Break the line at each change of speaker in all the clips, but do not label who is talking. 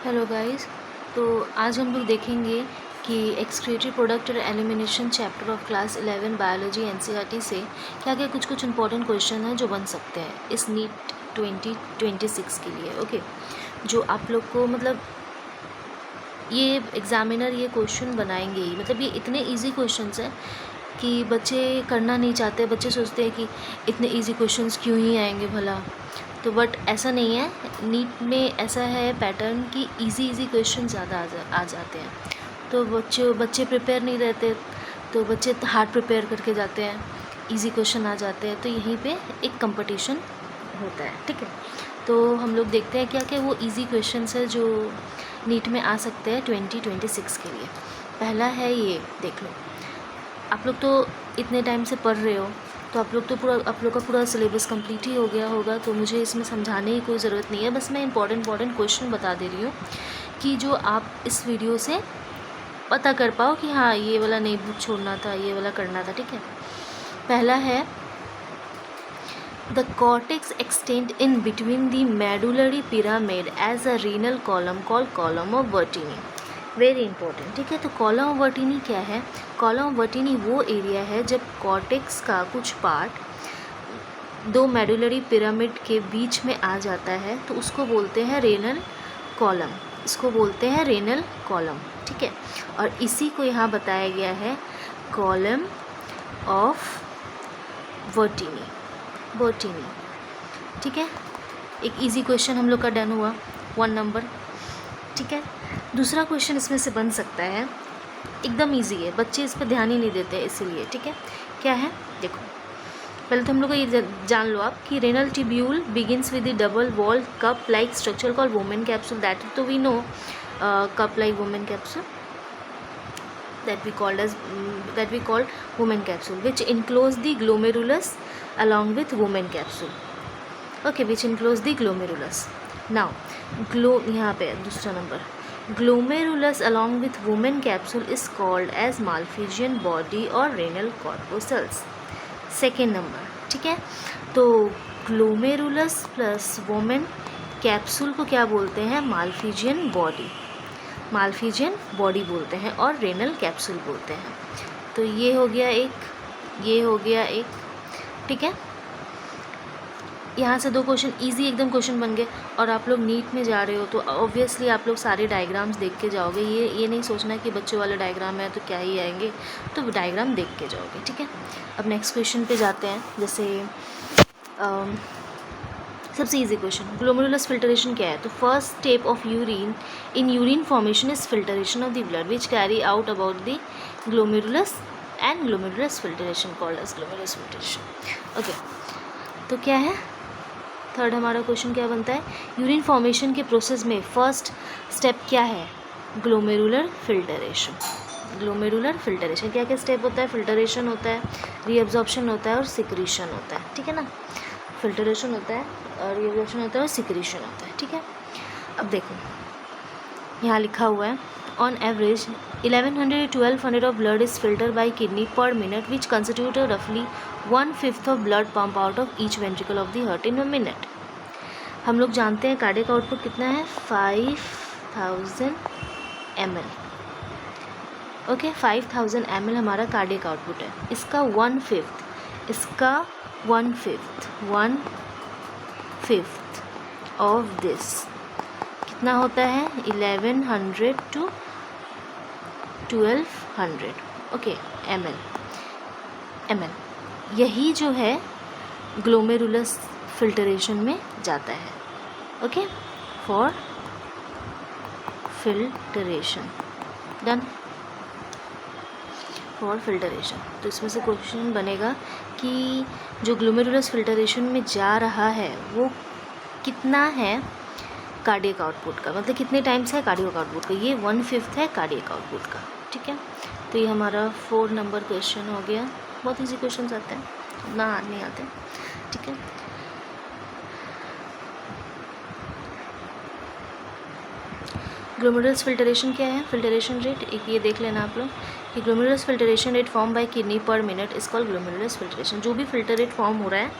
Hello guys. तो आज हम लोग देखेंगे कि एक्सक्रीटरी प्रोडक्ट और elimination chapter of class 11 biology NCERT से क्या क्या कुछ इंपॉर्टेंट क्वेश्चन हैं जो बन सकते हैं इस नीट 2026 के लिए। ओके, जो आप लोग को मतलब ये एग्ज़ामिनर ये क्वेश्चन बनाएंगे ही, मतलब ये इतने इजी क्वेश्चंस हैं कि बच्चे करना नहीं चाहते। बच्चे सोचते हैं कि इतने इजी क्वेश्चंस क्यों ही आएंगे भला, तो बट ऐसा नहीं है। नीट में ऐसा है पैटर्न कि इजी क्वेश्चन ज़्यादा आ जाते हैं, तो बच्चे प्रिपेयर नहीं रहते, तो बच्चे हार्ड प्रिपेयर करके जाते हैं, इजी क्वेश्चन आ जाते हैं, तो यहीं पे एक कंपटीशन होता है। ठीक है, तो हम लोग देखते हैं क्या क्या वो इजी क्वेश्चंस है जो नीट में आ सकते हैं 2026 के लिए। पहला है ये, देख लो। आप लोग तो इतने टाइम से पढ़ रहे हो, तो आप लोग का पूरा सिलेबस कंप्लीट ही हो गया होगा, तो मुझे इसमें समझाने की कोई ज़रूरत नहीं है। बस मैं इंपॉर्टेंट क्वेश्चन बता दे रही हूँ कि जो आप इस वीडियो से पता कर पाओ कि हाँ ये वाला नहीं छोड़ना था, ये वाला करना था। ठीक है, पहला है the cortex extend in between the medullary pyramid as a renal column called column of Bertini. Very important. ठीक है, तो कॉलम ऑफ वर्टिनी क्या है? कॉलम ऑफ वर्टिनी वो एरिया है जब कॉर्टेक्स का कुछ पार्ट दो मेडुलरी पिरामिड के बीच में आ जाता है, तो उसको बोलते हैं रेनल कॉलम। इसको बोलते हैं रेनल कॉलम। ठीक है, और इसी को यहाँ बताया गया है कॉलम ऑफ वर्टिनी। ठीक है, एक इजी क्वेश्चन हम लोग का डन हुआ, 1 नंबर। ठीक है, दूसरा क्वेश्चन इसमें से बन सकता है, एकदम इजी है, बच्चे इस पर ध्यान ही नहीं देते इसीलिए। ठीक है, क्या है देखो। पहले तो हम लोग को ये जान लो आप कि renal tubule begins with the double wall cup like structure called Bowman capsule. That तो we know, cup like Bowman capsule that we called women capsule, which enclose the glomerulus along with women capsule. Okay, which enclose the glomerulus. Now यहाँ पे दूसरा number, glomerulus along with women capsule is called as Malpighian body or renal corpuscles. Second number. ठीक है, तो glomerulus plus women capsule को क्या बोलते हैं? माल्फिजियन बॉडी बोलते हैं और रेनल कैप्सूल बोलते हैं। तो ये हो गया एक। ठीक है, यहाँ से 2 क्वेश्चन इजी एकदम क्वेश्चन बन गए। और आप लोग नीट में जा रहे हो तो ऑब्वियसली आप लोग सारे डायग्राम्स देख के जाओगे। ये नहीं सोचना कि बच्चों वाले डायग्राम है तो क्या ही आएंगे, तो डायग्राम देख के जाओगे। ठीक है, अब नेक्स्ट क्वेश्चन पे जाते हैं। जैसे सबसे इजी क्वेश्चन, ग्लोमेरुलस फिल्टरेशन क्या है? तो first step of urine formation is filtration of the blood which carry out about the glomerulus and glomerulus filtration called as glomerulus filtration. Okay, तो क्या है थर्ड हमारा क्वेश्चन क्या बनता है? यूरिन फॉर्मेशन के प्रोसेस में फर्स्ट स्टेप क्या है? Glomerular filtration. क्या क्या स्टेप होता है? फिल्टरेशन होता है, रीअब्जॉर्प्शन होता है और सिक्रीशन होता है। ठीक है ना, फिल्टरेशन होता है, रिएब्जॉर्प्शन होता है और सिक्रीशन होता है। ठीक है, अब देखो यहाँ लिखा हुआ है on average 1100 to 1200 of blood is filter by kidney पर मिनट विच कंस्टिट्यूट रफली 1/5 of blood pump out of each ventricle of the heart in a minute. हम लोग जानते हैं कार्डियक आउटपुट कितना है? 5000 ml। ओके, 5000 ml हमारा कार्डियक आउटपुट है। इसका 1/5 ऑफ दिस कितना होता है? 1100 to 1200 ओके ml। यही जो है ग्लोमेरुलस फिल्टरेशन में जाता है। Okay, for filtration, done, for filtration. तो इसमें से क्वेश्चन बनेगा कि जो ग्लोमेरुलस फिल्टरेशन में जा रहा है वो कितना है कार्डियक आउटपुट का, मतलब कितने टाइम्स है कार्डियक आउटपुट का? ये 1/5 है कार्डियक आउटपुट का। ठीक है, तो ये हमारा 4 नंबर क्वेश्चन हो गया। बहुत इजी क्वेश्चन आते हैं, उतना हार्ड नहीं आते। ठीक है, ग्लोमेरुलस फिल्टरेशन क्या है? फिल्टरेशन रेट एक ये देख लेना आप लोग कि glomerulus filtration rate form by kidney पर minute is called glomerulus filtration. जो भी फिल्टर रेट फॉर्म हो रहा है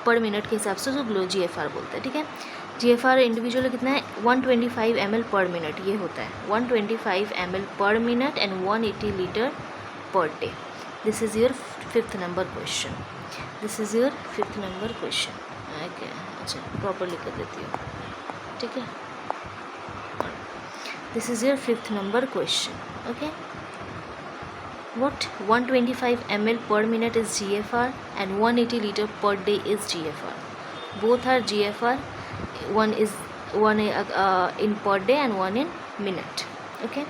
पर मिनट के हिसाब से जो GFR बोलते हैं। ठीक है, GFR इंडिविजुअल कितना है 125 ml पर मिनट, ये होता है 125 ml पर minute and 180 litre per day. This is your 5th number question, this is your 5th number question. Okay, अच्छा प्रॉपरली कर देती हूँ, ठीक है। This is your 5th number question. Okay, what 125 ml per minute is GFR and 180 liter per day is GFR. Both are GFR. One in per day and one in minute. Okay,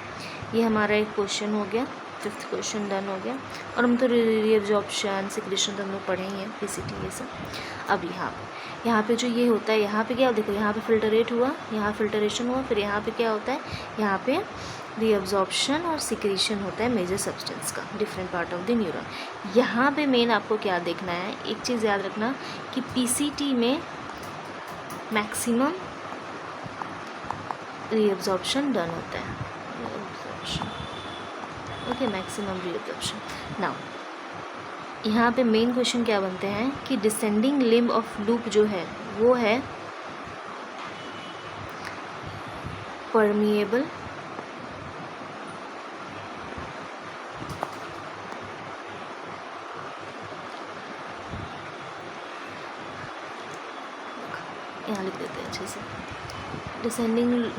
ये हमारा एक question हो गया, 5th question done हो गया। और हम तो रीअब्जॉर्प्शन सिक्रेशन तो हम लोग पढ़े ही हैं, PCT ये सब। अब यहाँ पे जो ये होता है, यहाँ पे क्या देखो, यहाँ पे फिल्टरेट हुआ, यहाँ फिल्टरेशन हुआ, फिर यहाँ पे क्या होता है, यहाँ पे रीअब्जॉर्प्शन और सिक्रेशन होता है मेजर सब्सटेंस का, different part of the neuron. यहाँ पे मेन आपको क्या देखना है, एक चीज़ याद रखना कि PCT में मैक्सिमम रीअब्जॉर्प्शन डन होता है, ओके, मैक्सिमम रीअब्जॉर्प्शन। नाउ यहाँ पे मेन क्वेश्चन क्या बनते हैं कि डिसेंडिंग लिम्ब ऑफ लूप जो है वो है परमिएबल, यहाँ लिख देते हैं अच्छे से, डिसेंडिंग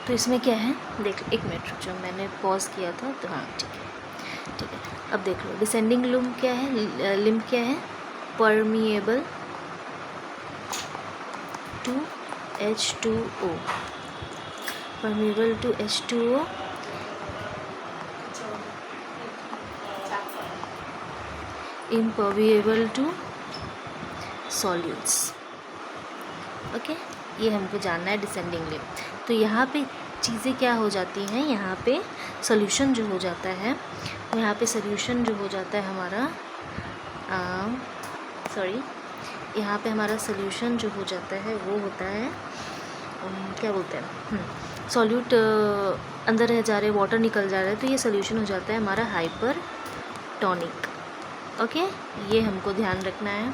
तो इसमें क्या है देख, एक मिनट जो मैंने पॉज किया था, तो हाँ ठीक है, ठीक है। अब देख लो डिसेंडिंग लिम्ब क्या है, लिम्ब क्या है, permeable to H2O, permeable to H2O, impermeable to solutes. Okay, ये हमको जानना है डिसेंडिंग लिम्ब। तो यहाँ पे चीज़ें क्या हो जाती हैं, यहाँ पे सॉल्यूशन जो हो जाता है, यहाँ पे सॉल्यूशन जो हो जाता है हमारा, यहाँ पे हमारा सॉल्यूशन जो हो जाता है वो होता है क्या बोलते हैं, सॉल्यूट अंदर रह जा रहे, वाटर निकल जा रहा है, तो ये सॉल्यूशन हो जाता है हमारा हाइपरटोनिक। ओके, ये हमको ध्यान रखना है,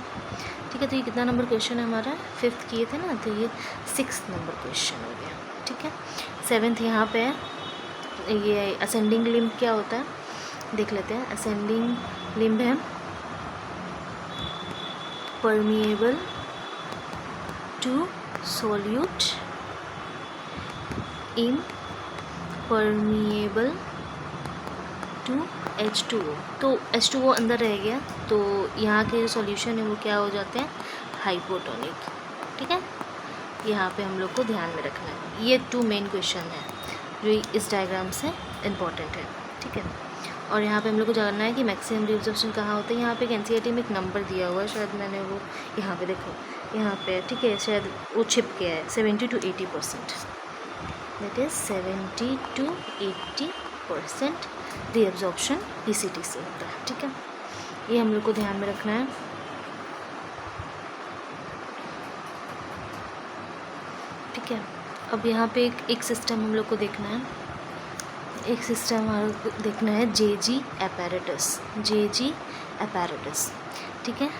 ठीक है। तो ये कितना नंबर क्वेश्चन है हमारा, 5th किए थे ना, तो ये 6th नंबर क्वेश्चन हो गया, ठीक है। 7th यहाँ पे है, ये असेंडिंग लिम्ब क्या होता है देख लेते हैं। असेंडिंग लिम्ब है permeable to solute, impermeable to H2O, तो H2O अंदर रह गया, तो यहाँ के जो सॉल्यूशन है वो क्या हो जाते हैं, हाइपोटोनिक, ठीक है। यहाँ पे हम लोग को ध्यान में रखना है, ये 2 मेन क्वेश्चन है जो इस डायग्राम से इम्पॉर्टेंट है, ठीक है। और यहाँ पे हम लोग को जानना है कि मैक्सिमम रीअब्जॉर्प्शन कहाँ होता है। यहाँ पे एक NCERT में एक नंबर दिया हुआ है, शायद मैंने वो यहाँ पे देखो, यहाँ पे ठीक है, शायद वो छिप गया है, 70 to 80%, that is 70 to 80% reabsorption PCT से होता है, ठीक है। ये हम लोग को ध्यान में रखना है, ठीक है। अब यहाँ पे एक सिस्टम हम लोग को देखना है, एक सिस्टम हमारे को देखना है JG apparatus, ठीक है।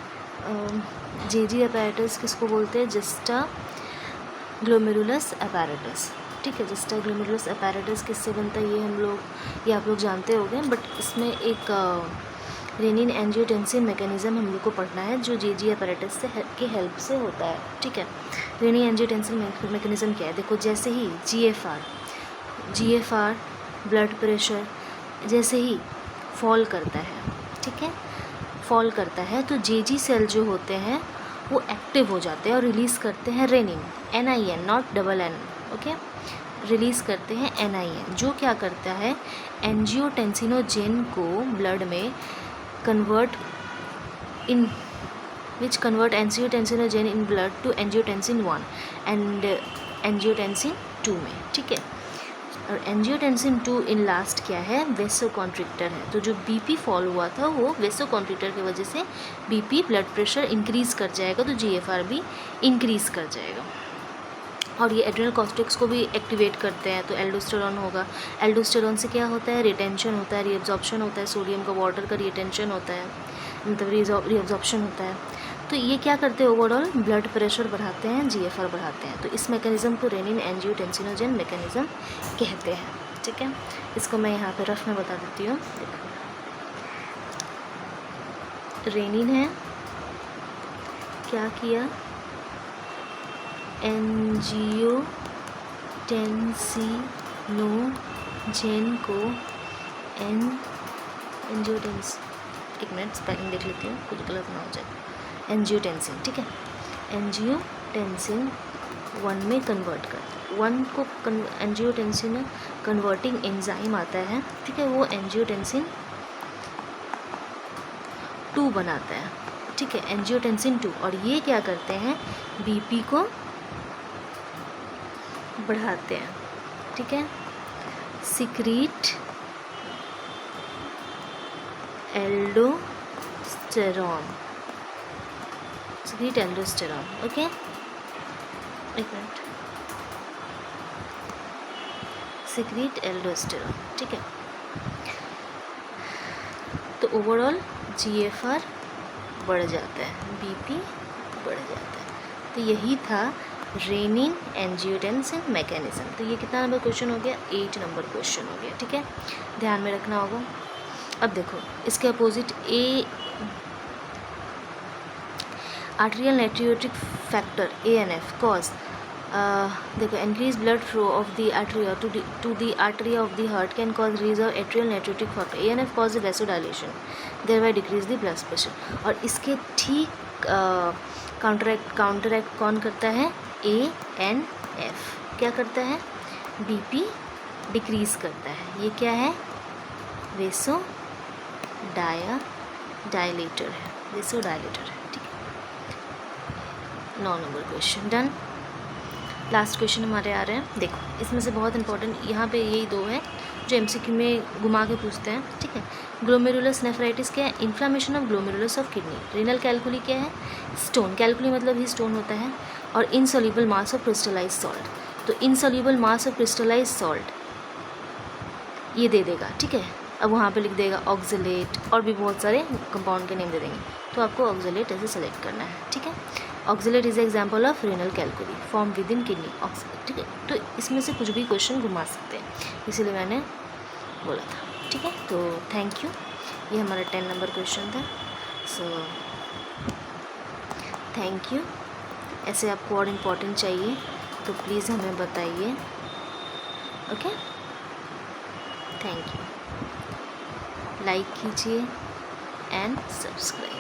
JG apparatus किसको बोलते हैं, जस्टा ग्लोमेरुलस apparatus, ठीक है। जस्टा ग्लोमेरुलस apparatus किससे बनता है, ये आप लोग जानते होंगे, बट इसमें एक रेनिन एंजियोटेंसिन मैकेनिज़्म हम लोग को पढ़ना है जो JG apparatus से की हेल्प से होता है, ठीक है। रेनिन एंजियोटेंसिन मैकेनिज़्म क्या है, देखो जैसे ही GFR ब्लड प्रेशर जैसे ही फॉल करता है, ठीक है, फॉल करता है, तो JG सेल जो होते हैं वो एक्टिव हो जाते हैं और रिलीज़ करते हैं renin, NIN, not double N, okay, release करते हैं NIN, जो क्या करता है, एंजियोटेंसिनोजेन को ब्लड में convert angiotensinogen in blood to angiotensin 1 and angiotensin 2 में, ठीक है। और एंजियोटेंसिन 2 इन लास्ट क्या है, वेसोकॉन्ट्रिक्टर है। तो जो BP फॉल हुआ था वो वेसोकॉन्ट्रिक्टर की वजह से BP ब्लड प्रेशर इंक्रीज़ कर जाएगा, तो GFR भी इंक्रीज़ कर जाएगा, और ये एड्रिनल कॉर्टेक्स को भी एक्टिवेट करते हैं, तो एल्डोस्टेरॉन होगा। एल्डोस्टेरॉन से क्या होता है, रिटेंशन होता है, रीअब्जॉर्प्शन होता है, सोडियम का वाटर का रिटेंशन होता है, मतलब रीअब्जॉर्प्शन होता है। तो ये क्या करते हैं, ओवरऑल ब्लड प्रेशर बढ़ाते हैं, GFR बढ़ाते हैं। तो इस मैकेनिज़्म को रेनिन एंजियोटेंसिनोजन मैकेनिज़्म कहते हैं। ठीक है, इसको मैं यहाँ पे रफ में बता देती हूँ। रेनिन है, क्या किया, एंजियोटेंसिनोजेन को एंजियोटेंसिन, एक मिनट स्पेलिंग देख लेती हूँ, कुछ गलत ना हो जाए। एंजियोटेंसिन, ठीक है, एंजियोटेंसिन 1 में कन्वर्ट करता है। 1 को एंजियोटेंसिन कन्वर्टिंग एंजाइम आता है, ठीक है, वो एंजियोटेंसिन 2 बनाता है। ठीक है, एंजियोटेंसिन 2, और ये क्या करते हैं, BP को बढ़ाते हैं। ठीक है, secrete aldosterone, secrete aldosterone, okay, एक मिनट, सिक्रीट एल्डोस्टेरॉन। ठीक है, तो ओवरऑल GFR बढ़ जाता है, BP बढ़ जाता है। तो यही था रेनिन एंजियोटेंसिन मैकेनिज्म। तो ये कितना नंबर क्वेश्चन हो गया, 8 नंबर क्वेश्चन हो गया। ठीक है, ध्यान में रखना होगा। अब देखो इसके opposite arterial natriuretic factor ANF cause, देखो increase blood flow of the arteria to the arteria of the heart can cause release of atrial natriuretic factor ANF cause vasodilation, thereby decrease the blood pressure. और इसके ठीक counteract कौन करता है, ANF क्या करता है, BP डिक्रीज करता है। ये क्या है, वैसोडाइलेटर है, वैसोडाइलेटर है। ठीक है, 9 number question done. Last question हमारे आ रहे हैं, देखो इसमें से बहुत इंपॉर्टेंट, यहाँ पे यही 2 हैं जो MCQ में घुमा के पूछते हैं। ठीक है, ग्लोमेरुलस नेफ्राइटिस क्या है, inflammation of glomerulus of kidney. Renal calculi क्या है, स्टोन, कैलकुली मतलब ही स्टोन होता है। और insoluble mass of crystallize salt, तो insoluble mass of crystallize salt ये दे देगा। ठीक है, अब वहाँ पे लिख देगा ऑक्जेलेट, और भी बहुत सारे कंपाउंड के नेम दे देंगे, तो आपको ऑक्जेलेट ऐसे सेलेक्ट करना है। ठीक है, oxalate is example of renal calculi form with in kidney oxalate. ठीक है, तो इसमें से कुछ भी क्वेश्चन घुमा सकते हैं, इसीलिए मैंने बोला था। ठीक है, तो थैंक यू, ये हमारा 10 नंबर क्वेश्चन था। So thank you. ऐसे आपको और इम्पोर्टेंट चाहिए तो प्लीज़ हमें बताइए। ओके, थैंक यू, लाइक कीजिए एंड सब्सक्राइब।